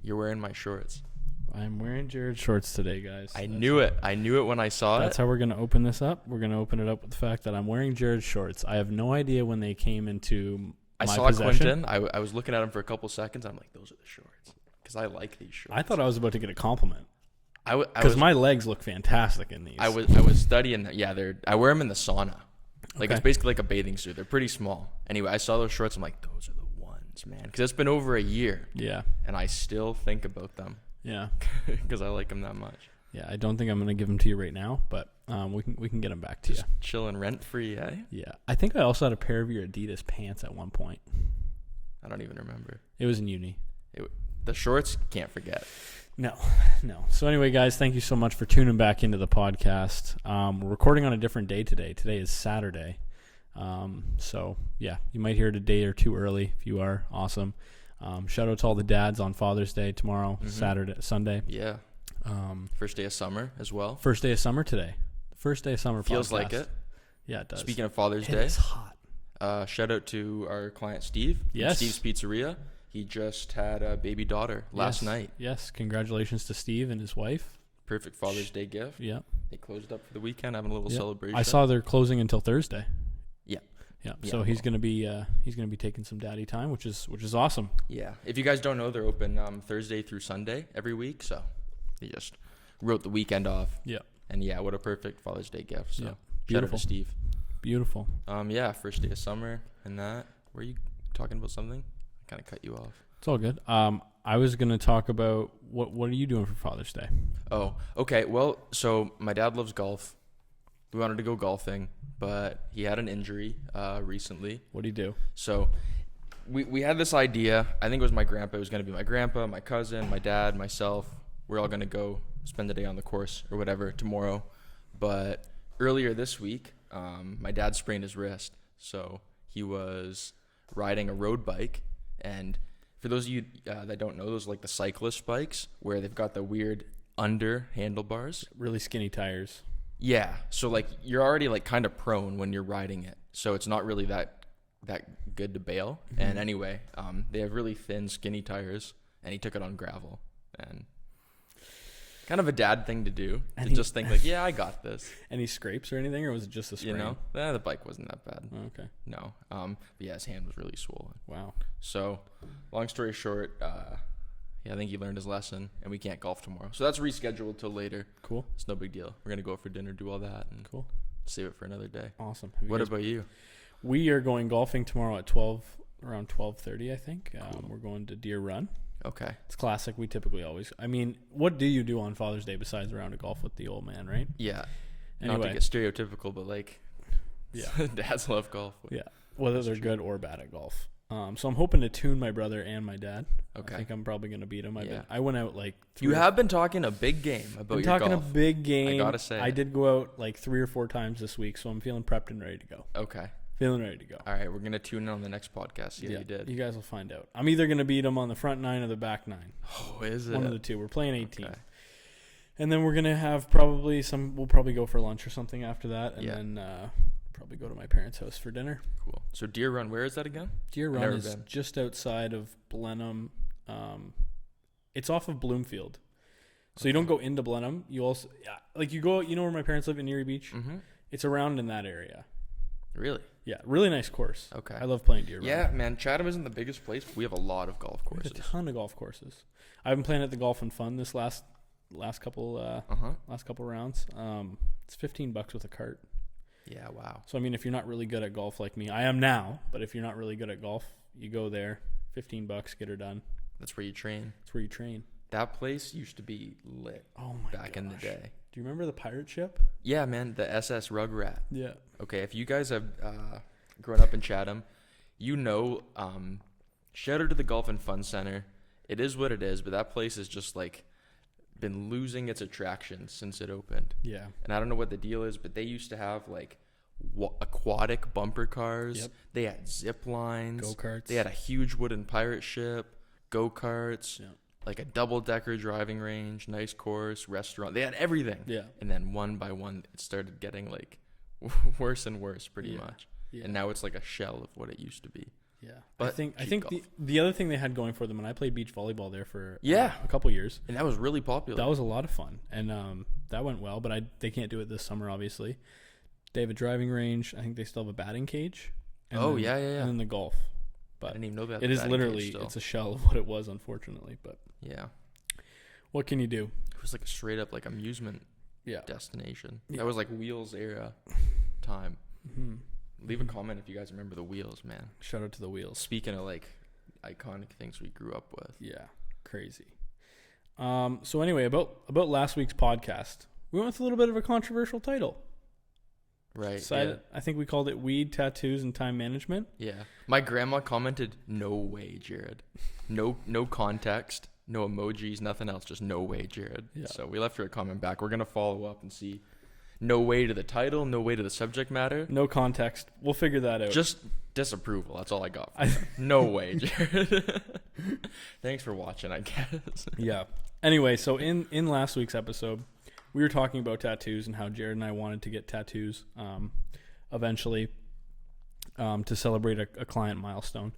You're wearing my shorts. I'm wearing Jared's shorts today, guys. I knew it. I knew it when I saw it. That's how we're going to open this up. We're going to open it up with the fact that I'm wearing Jared's shorts. I have no idea when they came into my possession. I saw Quentin. I was looking at him for a couple seconds. I'm like, those are the shorts. Because I like these shorts. I thought I was about to get a compliment. Because my legs look fantastic in these. I was studying. Yeah, I wear them in the sauna. Like, Okay. It's basically like a bathing suit. They're pretty small. Anyway, I saw those shorts. I'm like, those are the ones, man. Because it's been over a year. Yeah. And I still think about them. Yeah. Because I like them that much. Yeah, I don't think I'm going to give them to you right now, but we can get them back to Just you. chilling rent-free, eh? Yeah. I think I also had a pair of your Adidas pants at one point. I don't even remember. It was in uni. The shorts, can't forget. No. So anyway, guys, thank you so much for tuning back into the podcast. We're recording on a different day today. Today is Saturday. So, yeah, you might hear it a day or two early if you are. Awesome. Shout out to all the dads on Father's Day tomorrow, Sunday. Yeah. First day of summer as well. First day of summer today. First day of summer. Feels podcast. like it. Yeah, it does. Speaking of Father's Day. It's hot. Shout out to our client Steve. Yes. Steve's Pizzeria. He just had a baby daughter last night. Yes. Congratulations to Steve and his wife. Perfect Father's Day gift. Yeah. They closed up for the weekend, having a little celebration. I saw they're closing until Thursday. Yeah. So he's gonna be taking some daddy time, which is awesome. Yeah. If you guys don't know, they're open Thursday through Sunday every week. So they just wrote the weekend off. Yeah. And yeah, what a perfect Father's Day gift. So Beautiful. Shout out to Steve. Beautiful. Yeah, first day of summer and that. Were you talking about something? I kind of cut you off. It's all good. I was gonna talk about what are you doing for Father's Day? Oh, okay. Well, so my dad loves golf. We wanted to go golfing, but he had an injury recently. What do you do? So we had this idea. I think it was my grandpa. It was going to be my grandpa, my cousin, my dad, myself. We're all going to go spend the day on the course or whatever tomorrow. But earlier this week, my dad sprained his wrist. So he was riding a road bike. And for those of you that don't know, those are like the cyclist bikes where they've got the weird under handlebars. Really skinny tires. Yeah. So like you're already like kind of prone when you're riding it. So it's not really that good to bail. Mm-hmm. And anyway, they have really thin, skinny tires, and he took it on gravel. And kind of a dad thing to do, to just think like, yeah, I got this. Any scrapes or anything, or was it just a sprain? You know, the bike wasn't that bad. Oh, okay. No. But yeah, his hand was really swollen. Wow. So, long story short, I think he learned his lesson, and we can't golf tomorrow. So that's rescheduled till later. Cool. It's no big deal. We're gonna go out for dinner, do all that, and cool. Save it for another day. Awesome. What about you? We are going golfing tomorrow at around 12:30, I think. Cool. We're going to Deer Run. Okay. It's classic. We typically always. I mean, what do you do on Father's Day besides a round of golf with the old man, right? Yeah. Anyway. Not to get stereotypical, but like, yeah, dads love golf. Yeah, whether they're good or bad at golf. So I'm hoping to tune my brother and my dad. Okay. I think I'm probably going to beat him. I went out like You have been talking a big game about your golf. Talking a big game. I gotta say. I did go out like 3 or 4 times this week, so I'm feeling prepped and ready to go. Okay. Feeling ready to go. All right, we're going to tune in on the next podcast. See how you did. You guys will find out. I'm either going to beat him on the front 9 or the back 9. Oh, is it? One of the two. We're playing 18. Okay. And then we're going to have we'll probably go for lunch or something after that. And then probably go to my parents' house for dinner. Cool. So Deer Run, where is that again? Deer Run is just outside of Blenheim. It's off of Bloomfield. So you don't go into Blenheim. You also, you go, you know where my parents live in Erie Beach? Mm-hmm. It's around in that area. Really? Yeah, really nice course. Okay. I love playing Deer Run. Yeah, man, Chatham isn't the biggest place, but we have a lot of golf courses. We have a ton of golf courses. I've been playing at the Golf and Fun this last couple rounds. It's $15 with a cart. Yeah, wow. So I mean, if you're not really good at golf like me, I am now, but if you're not really good at golf, you go there, $15, get her done. That's where you train. That's where you train. That place used to be lit. Oh my back in the day. Do you remember the pirate ship? Yeah, man, the SS Rugrat. Yeah. Okay, if you guys have grown up in Chatham, shout out to the Golf and Fun Center. It is what it is, but that place has just like been losing its attraction since it opened. Yeah. And I don't know what the deal is, but they used to have like aquatic bumper cars. Yep. They had zip lines. Go-karts. They had a huge wooden pirate ship, go-karts. Yeah. Like a double-decker driving range, nice course, restaurant. They had everything. Yeah. And then one by one, it started getting like worse and worse pretty much. Yeah. And now it's like a shell of what it used to be. Yeah. But I think golf. the other thing they had going for them, and I played beach volleyball there for Yeah. a couple years. And that was really popular. That was a lot of fun, and that went well. But they can't do it this summer, obviously. They have a driving range. I think they still have a batting cage. And then, yeah. And then the golf. I But didn't even know that. it is literally, it's a shell of what it was, unfortunately. But yeah. what can you do? It was like a straight up like amusement destination. Yeah. That was like Wheels era time. Mm-hmm. Leave a comment if you guys remember the Wheels, man. Shout out to the Wheels. Speaking of like iconic things we grew up with. Yeah, crazy. So anyway, about last week's podcast, we went with a little bit of a controversial title. Right. I think we called it Weed, Tattoos, and Time Management. Yeah. My grandma commented, "No way, Jared. No context, no emojis, nothing else. Just no way, Jared." Yeah. So we left her a comment back. We're gonna follow up and see. No way to the title, no way to the subject matter. No context. We'll figure that out. Just disapproval. That's all I got. No way, Jared. Thanks for watching, I guess. Yeah. Anyway, so in last week's episode, we were talking about tattoos and how Jared and I wanted to get tattoos eventually to celebrate a client milestone.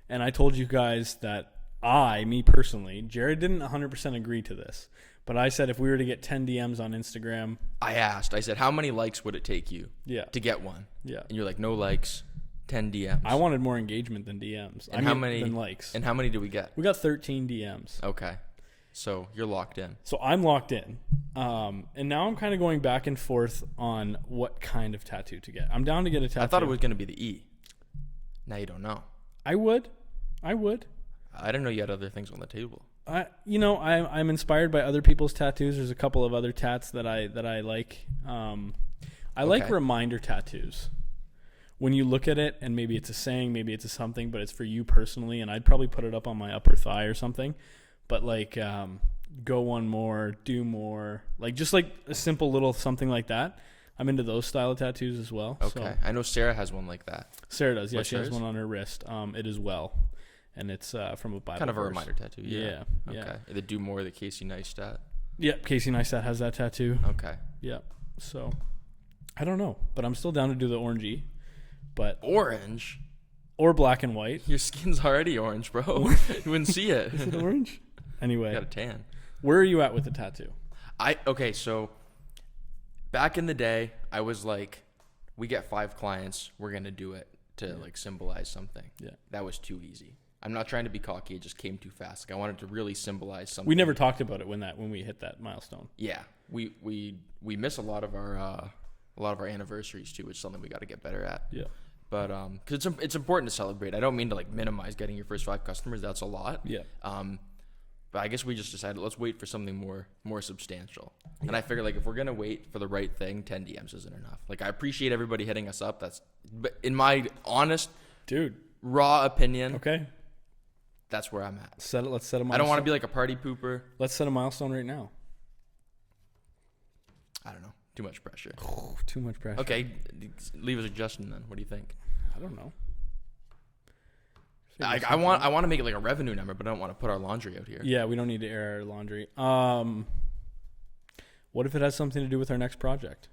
And I told you guys that me personally, Jared didn't 100% agree to this. But I said if we were to get 10 DMs on Instagram. I said, how many likes would it take you to get one? Yeah. And you're like, no likes, 10 DMs. I wanted more engagement than DMs. Than likes. And how many did we get? We got 13 DMs. Okay. So you're locked in. So I'm locked in. And now I'm kind of going back and forth on what kind of tattoo to get. I'm down to get a tattoo. I thought it was going to be the E. Now you don't know. I would. I didn't know you had other things on the table. I'm inspired by other people's tattoos. There's a couple of other tats that I like. I like reminder tattoos. When you look at it, and maybe it's a saying, maybe it's a something, but it's for you personally, and I'd probably put it up on my upper thigh or something. But like, go one more, do more, like just like a simple little something like that. I'm into those style of tattoos as well. Okay, so. I know Sarah has one like that. Sarah does, yeah. She has one on her wrist. It is well, and it's from a Bible. Kind of verse. a reminder tattoo. Yeah. Okay. Yeah. The do more, the Casey Neistat. Yep, Casey Neistat has that tattoo. Okay. Yep. So, I don't know, but I'm still down to do the orangey. But orange or black and white. Your skin's already orange, bro. You wouldn't see it. Is it orange? Anyway, you got a tan. Where are you at with the tattoo? So back in the day, I was like, we get 5 clients, we're gonna do it to like symbolize something. Yeah, that was too easy. I'm not trying to be cocky. It just came too fast. Like I wanted to really symbolize something. We never talked about it when we hit that milestone. Yeah, we miss a lot of our anniversaries too, which is something we got to get better at. Yeah. But because it's important to celebrate. I don't mean to like minimize getting your first 5 customers. That's a lot. Yeah. But I guess we just decided let's wait for something more substantial. Yeah. And I figured like if we're gonna wait for the right thing, 10 DMs isn't enough. Like I appreciate everybody hitting us up. But in my honest, raw opinion, that's where I'm at. Let's set a milestone. I don't want to be like a party pooper. Let's set a milestone right now. I don't know. Too much pressure. Too much pressure. Okay, leave a suggestion then. What do you think? I don't know. I want to make it like a revenue number, but I don't want to put our laundry out here. Yeah, we don't need to air our laundry. What if it has something to do with our next project?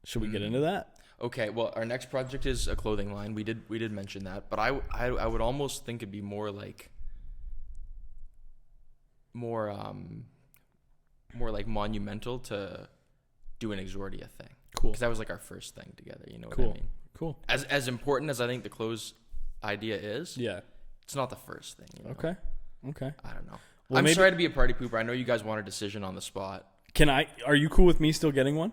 Should we get into that? Okay, well, our next project is a clothing line. We did mention that, but I would almost think it'd be more like more like monumental to do an Exordia thing. Cool. Because that was like our first thing together. You know what I mean? Cool. As important as I think the clothes idea is, it's not the first thing. You know? Okay. I don't know. Well, I'm sorry to be a party pooper. I know you guys want a decision on the spot. Are you cool with me still getting one?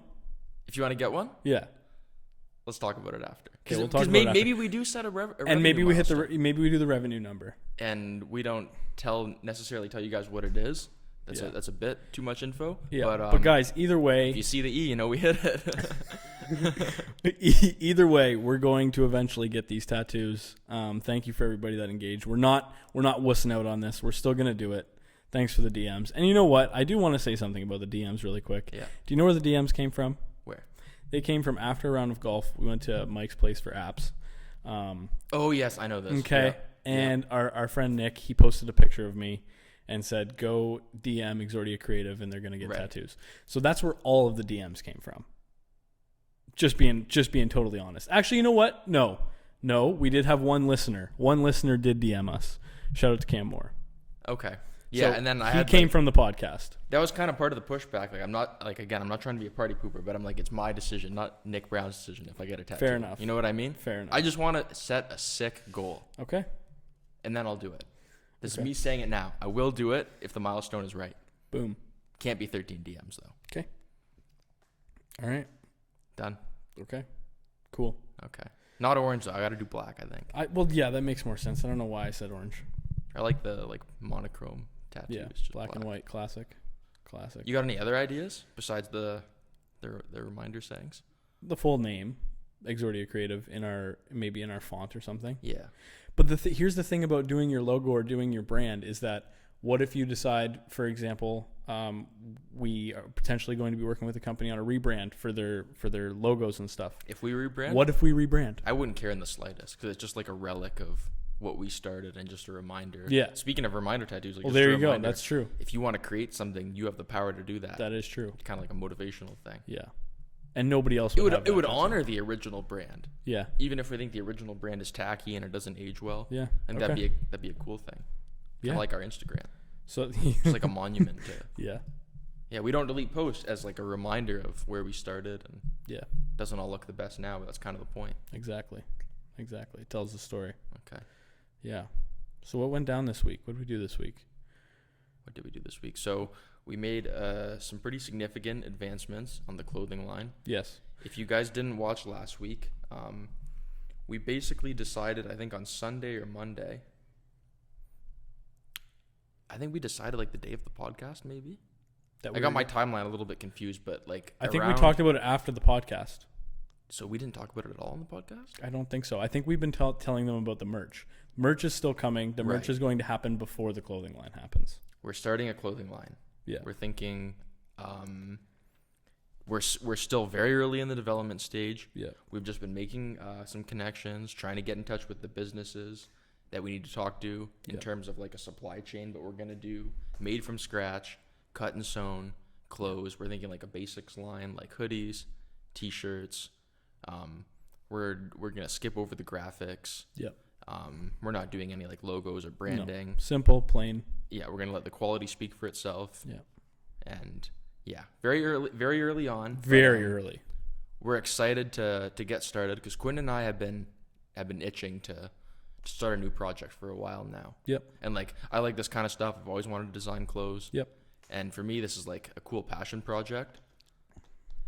If you want to get one? Yeah. Let's talk about it after. Okay, we'll talk about it after. Maybe we do set a revenue and maybe we milestone. maybe we do the revenue number. And we don't necessarily tell you guys what it is. That's a bit too much info. Yeah. But guys, either way, if you see the E, you know we hit it. Either way, we're going to eventually get these tattoos. Thank you for everybody that engaged. We're not wussing out on this. We're still gonna do it. Thanks for the DMs. And you know what? I do want to say something about the DMs really quick. Yeah. Do you know where the DMs came from? Where? They came from after a round of golf. We went to Mike's place for apps. Oh yes, I know this. Okay. Yeah. And our friend Nick, he posted a picture of me and said, go DM Exordia Creative and they're going to get tattoos. So that's where all of the DMs came from. Just being totally honest. Actually, you know what? No, we did have one listener. One listener did DM us. Shout out to Cam Moore. Okay. Yeah, So and then he came from the podcast. That was kind of part of the pushback. Like, I'm not trying to be a party pooper, but I'm like, it's my decision, not Nick Brown's decision if I get a tattoo. Fair enough. You know what I mean? Fair enough. I just want to set a sick goal. Okay. And then I'll do it. This is me saying it now. I will do it if the milestone is right. Boom. Can't be 13 DMs, though. Okay. All right. Done. Okay. Cool. Okay. Not orange, though. I got to do black, I think. Well, yeah, that makes more sense. I don't know why I said orange. I like the monochrome tattoos. Yeah, just black and white. Classic. You got any other ideas besides the reminder sayings? The full name, Exordia Creative, maybe in our font or something. Yeah. But here's the thing about doing your logo or doing your brand is that what if you decide, for example, we are potentially going to be working with a company on a rebrand for their logos and stuff. If we rebrand? What if we rebrand? I wouldn't care in the slightest because it's just like a relic of what we started and just a reminder. Yeah. Speaking of reminder tattoos, well, there you go. That's true. If you want to create something, you have the power to do that. That is true. It's kind of like a motivational thing. Yeah. And nobody else would have that. It would honor the original brand. Yeah. Even if we think the original brand is tacky and it doesn't age well. Yeah. I think that'd be a cool thing. Yeah. Kind of like our Instagram. So it's like a monument to. Yeah. Yeah, we don't delete posts as like a reminder of where we started, and yeah, doesn't all look the best now, but that's kind of the point. Exactly. It tells the story. Okay. Yeah. So what went down this week? What did we do this week? So we made some pretty significant advancements on the clothing line. Yes. If you guys didn't watch last week, we basically decided, I think on Sunday or Monday, I think we decided like the day of the podcast, maybe. I got my timeline a little bit confused, but like I think we talked about it after the podcast. So we didn't talk about it at all on the podcast? I don't think so. I think we've been telling them about the merch. Merch is still coming. The merch is going to happen before the clothing line happens. We're starting a clothing line. Yeah. We're thinking we're still very early in the development stage. Yeah. We've just been making some connections, trying to get in touch with the businesses that we need to talk to in terms of like a supply chain, but we're going to do made from scratch, cut and sewn clothes. We're thinking like a basics line, like hoodies, t-shirts. We're going to skip over the graphics. Yep. We're not doing any like logos or branding. No. Simple, plain. Yeah, we're going to let the quality speak for itself. Yeah. And yeah, very early on. Very early. We're excited to get started because Quinn and I have been itching to start a new project for a while now. Yep. And like I like this kind of stuff. I've always wanted to design clothes. Yep. And for me, this is like a cool passion project.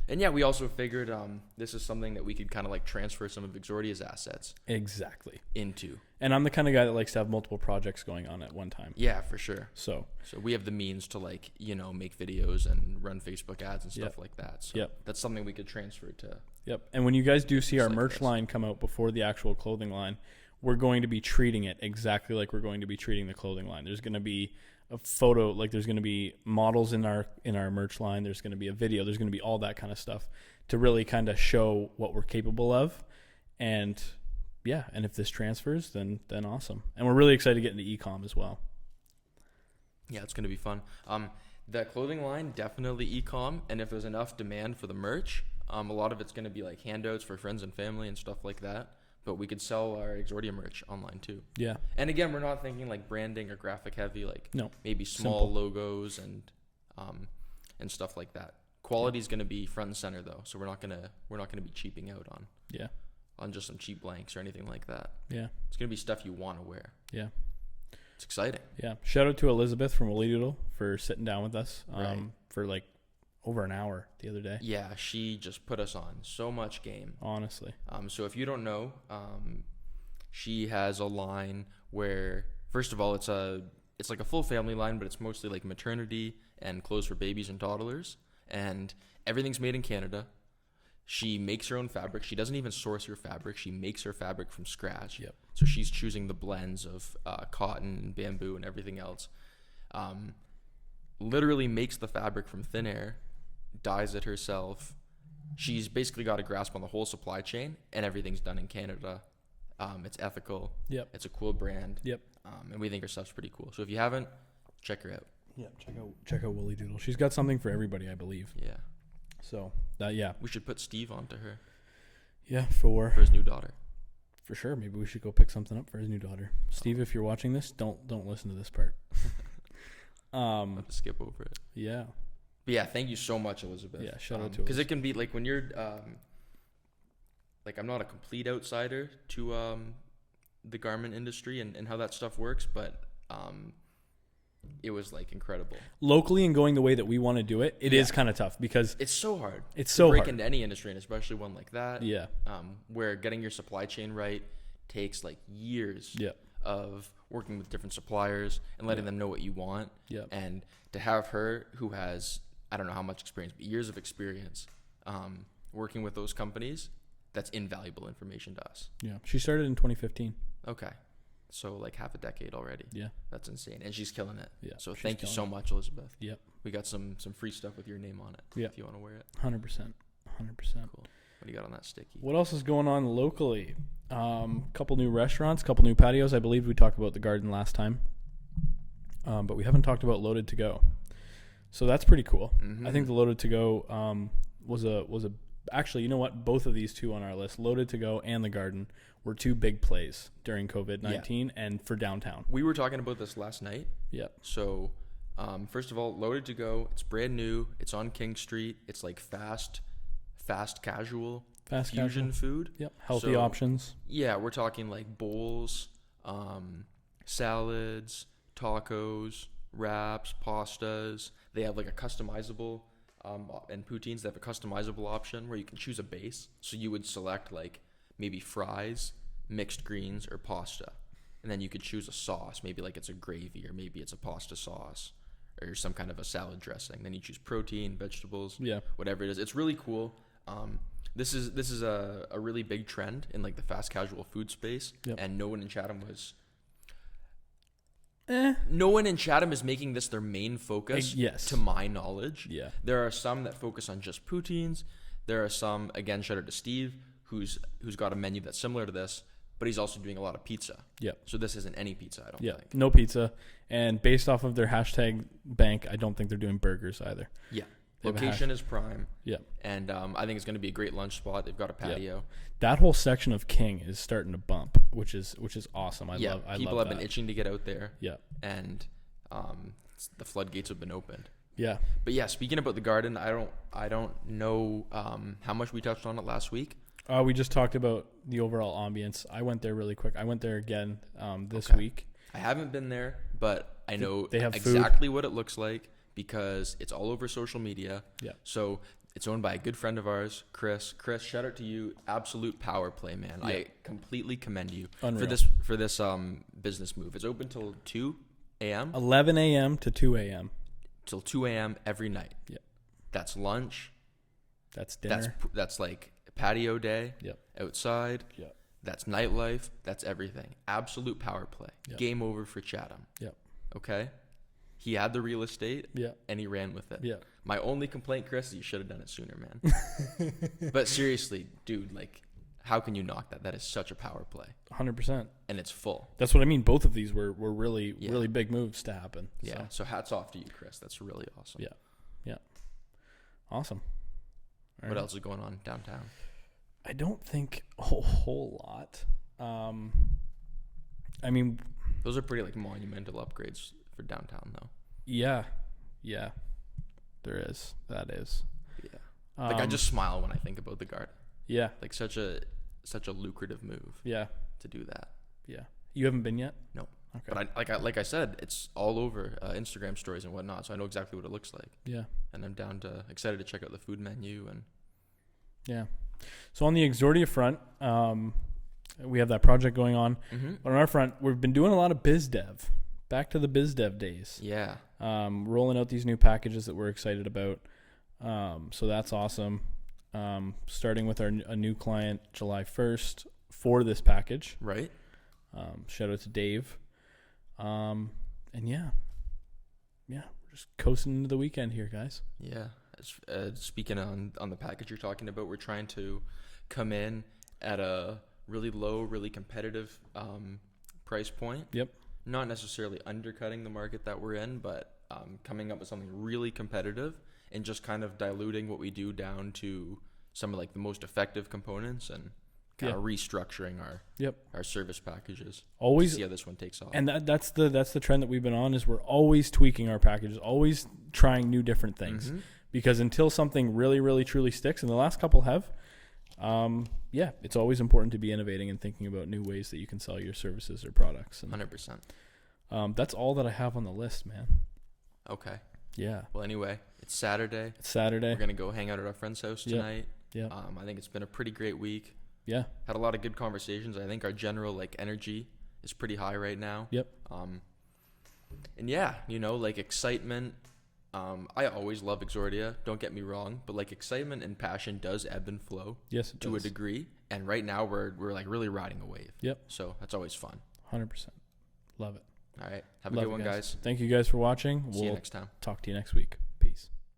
And yeah, we also figured this is something that we could kind of like transfer some of Exordia's assets exactly into. And I'm the kind of guy that likes to have multiple projects going on at one time. Yeah, for sure. So we have the means to like, make videos and run Facebook ads and stuff like that. So that's something we could transfer to. Yep. And when you guys do see our like merch line come out before the actual clothing line, we're going to be treating it exactly like we're going to be treating the clothing line. There's going to be a photo, like there's going to be models in our merch line. There's going to be a video. There's going to be all that kind of stuff to really kind of show what we're capable of. And yeah, and if this transfers, then awesome. And we're really excited to get into e-com as well. Yeah, it's going to be fun. The clothing line, definitely e-com. And if there's enough demand for the merch, a lot of it's going to be like handouts for friends and family and stuff like that. But we could sell our Exordia merch online too. Yeah. And again, we're not thinking like branding or graphic heavy, like maybe small logos and stuff like that. Quality is going to be front and center though, so we're not gonna be cheaping out on just some cheap blanks or anything like that. Yeah. It's gonna be stuff you want to wear. Yeah. It's exciting. Yeah. Shout out to Elizabeth from Woolly Doodle for sitting down with us for like over an hour the other day. Yeah, she just put us on so much game. Honestly. So if you don't know, she has a line where, first of all, it's like a full family line, but it's mostly like maternity and clothes for babies and toddlers, and everything's made in Canada. She makes her own fabric. She doesn't even source her fabric. She makes her fabric from scratch. Yep. So she's choosing the blends of cotton and bamboo and everything else. Literally makes the fabric from thin air, dyes it herself. She's basically got a grasp on the whole supply chain, and everything's done in Canada. It's ethical. Yep. It's a cool brand. Yep. And we think her stuff's pretty cool. So if you haven't, check her out. Yeah, check out Woolly Doodle. She's got something for everybody, I believe. Yeah. So yeah, We should put Steve onto her for his new daughter. For sure. Maybe we should go pick something up for his new daughter. Steve, if you're watching this, don't listen to this part. I'll have to skip over it. Yeah. But yeah, thank you so much, Elizabeth. Yeah, shout out to because it can be like when you're like, I'm not a complete outsider to the garment industry and how that stuff works, but it was like incredible. Locally and going the way that we want to do it, it is kind of tough because it's so hard. It's so break hard into any industry, and especially one like that. Yeah. Where getting your supply chain right takes like years of working with different suppliers and letting them know what you want. Yeah. And to have her, who has, I don't know how much experience, but years of experience working with those companies, that's invaluable information to us. Yeah. She started in 2015. Okay. So like half a decade already. Yeah. That's insane. And she's killing it. Yeah. So thank you so much, Elizabeth. Yep. We got some free stuff with your name on it. Yeah. If you want to wear it. 100%. 100%. Cool. What do you got on that sticky? What else is going on locally? Couple new restaurants, couple new patios. I believe we talked about the garden last time. But we haven't talked about Loaded to Go. So that's pretty cool. Mm-hmm. I think the Loaded to Go was a actually, you know what? Both of these two on our list, Loaded to Go and the Garden, were two big plays during COVID-19 and for downtown. We were talking about this last night. Yeah. So, first of all, Loaded to Go. It's brand new. It's on King Street. It's like fast casual fusion food. Yep. Healthy options. Yeah, we're talking like bowls, salads, tacos, wraps, pastas. They have like a customizable, and poutines. They have a customizable option where you can choose a base. So you would select like maybe fries, mixed greens, or pasta. And then you could choose a sauce. Maybe like it's a gravy, or maybe it's a pasta sauce, or some kind of a salad dressing. Then you choose protein, vegetables, whatever it is. It's really cool. This is a really big trend in like the fast casual food space. Yep. And no one in Chatham No one in Chatham is making this their main focus, to my knowledge. Yeah. There are some that focus on just poutines. There are some, again, shout out to Steve, who's got a menu that's similar to this, but he's also doing a lot of pizza. Yep. So this isn't any pizza, I don't think. No pizza. And based off of their hashtag bank, I don't think they're doing burgers either. Yeah. Location is prime. Yeah. And I think it's going to be a great lunch spot. They've got a patio. That whole section of King is starting to bump, which is awesome. People have been itching to get out there. Yeah. And the floodgates have been opened. Yeah. But yeah, speaking about the garden, I don't know how much we touched on it last week. We just talked about the overall ambience. I went there really quick. I went there again this week. I haven't been there, but I know they have exactly what it looks like because it's all over social media. Yeah. So it's owned by a good friend of ours, Chris. Chris, shout out to you. Absolute power play, man. Yeah. I completely commend you for this business move. It's open till 2 a.m. 11 a.m. to 2 a.m. till 2 a.m. every night. Yeah. That's lunch. That's dinner. That's like patio day. Yep. Outside. Yep. That's nightlife. That's everything. Absolute power play. Yep. Game over for Chatham. Yep. Okay? He had the real estate. Yeah. And he ran with it. Yeah. My only complaint, Chris, is you should have done it sooner, man. But seriously, dude, like, how can you knock that? That is such a power play. 100%. And it's full. That's what I mean. Both of these were really, really big moves to happen. Yeah. So hats off to you, Chris. That's really awesome. Yeah. Yeah. Awesome. What else is going on downtown? I don't think a whole lot. I mean, those are pretty like monumental upgrades for downtown, though. Yeah. Yeah. There is. That is. Yeah. Like I just smile when I think about the garden. Yeah. Like such a lucrative move. Yeah. To do that. Yeah. You haven't been yet? No. Okay. But like I said, it's all over Instagram stories and whatnot, so I know exactly what it looks like. Yeah. And I'm excited to check out the food menu and. Yeah. So on the Exordia front, we have that project going on. Mm-hmm. But on our front, we've been doing a lot of biz dev. Back to the biz dev days. Yeah. Rolling out these new packages that we're excited about. So that's awesome. Starting with a new client July 1st for this package. Right. Shout out to Dave. And yeah, we're just coasting into the weekend here, guys. Yeah. Speaking on the package you're talking about, we're trying to come in at a really low, really competitive price point. Yep. Not necessarily undercutting the market that we're in, but coming up with something really competitive and just kind of diluting what we do down to some of like the most effective components and kind of restructuring our service packages. Always to see how this one takes off. And that's the trend that we've been on, is we're always tweaking our packages, always trying new different things. Because until something really, really, truly sticks, and the last couple have, it's always important to be innovating and thinking about new ways that you can sell your services or products. And, 100%. That's all that I have on the list, man. Okay. Yeah. Well, anyway, it's Saturday. We're going to go hang out at our friend's house tonight. Yeah. I think it's been a pretty great week. Yeah. Had a lot of good conversations. I think our general like energy is pretty high right now. Yep. And yeah, like excitement. I always love Exordia. Don't get me wrong, but like excitement and passion does ebb and flow. Yes, it to does. a degree. And right now we're like really riding a wave. Yep. So that's always fun. 100%. Love it. All right. Have a good one, guys. Thank you guys for watching. See you next time. Talk to you next week.